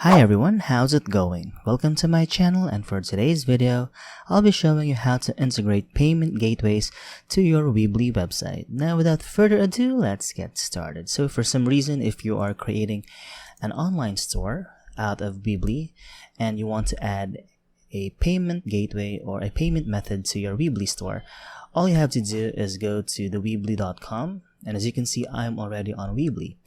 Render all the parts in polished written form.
Hi everyone, how's it going? Welcome to my channel, and for today's video, I'll be showing you how to integrate payment gateways to your Weebly website. Now without further ado, let's get started. So for some reason, if you are creating an online store out of Weebly and you want to add a payment gateway or a payment method to your Weebly store, all you have to do is go to the weebly.com, and as you can see, I'm already on Weebly.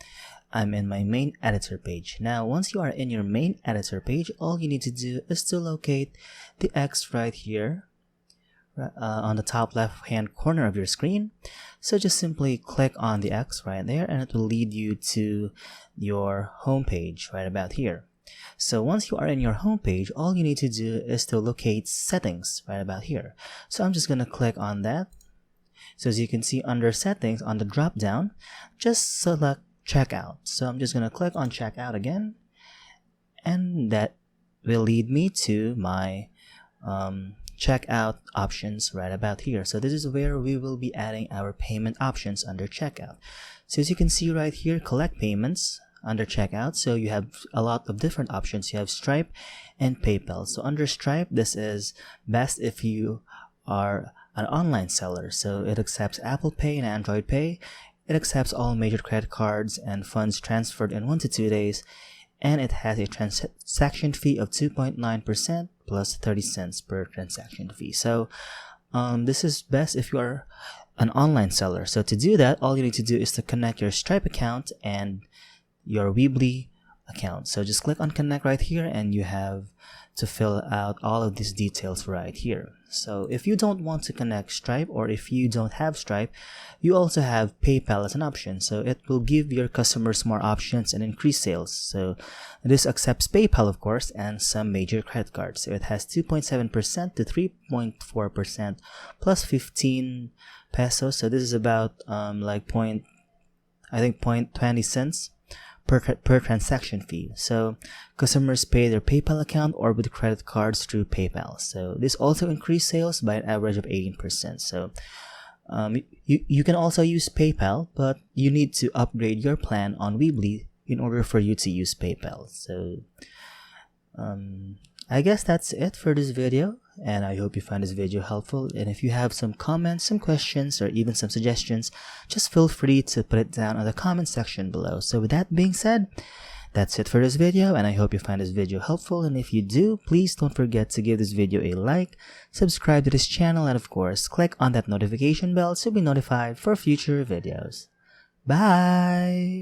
I'm in my main editor page. Now, once you are in your main editor page, all you need to do is to locate the X right here on the top left hand corner of your screen. So just simply click on the X right there and it will lead you to your home page right about here. So once you are in your home page, all you need to do is to locate settings right about here. So I'm just going to click on that. So as you can see under settings on the drop down, just select checkout. So I'm just going to click on checkout again, and that will lead me to my checkout options right about here. So this is where we will be adding our payment options under checkout. So as you can see right here, collect payments under checkout. So you have a lot of different options. You have Stripe and PayPal. So under Stripe, this is best if you are an online seller. So it accepts Apple Pay and Android Pay. It accepts all major credit cards and funds transferred in 1 to 2 days, and it has a transaction fee of 2.9% plus 30 cents per transaction fee. So this is best if you are an online seller. So to do that, all you need to do is to connect your Stripe account and your Weebly account. So just click on connect right here, and you have to fill out all of these details right here. So if you don't want to connect Stripe, or if you don't have Stripe, you also have PayPal as an option. So it will give your customers more options and increase sales. So this accepts PayPal, of course, and some major credit cards. So it has 2.7% to 3.4% plus 15 pesos. So this is about like 0.20 cents per transaction fee. So customers pay their PayPal account or with credit cards through PayPal. So this also increased sales by an average of 18%. So you can also use PayPal, but you need to upgrade your plan on Weebly in order for you to use PayPal. So I guess that's it for this video, and I hope you find this video helpful. And if you have some comments, some questions, or even some suggestions, just feel free to put it down in the comment section below. So with that being said, that's it for this video, and I hope you find this video helpful. And if you do, please don't forget to give this video a like, subscribe to this channel, and of course, click on that notification bell to be notified for future videos. Bye!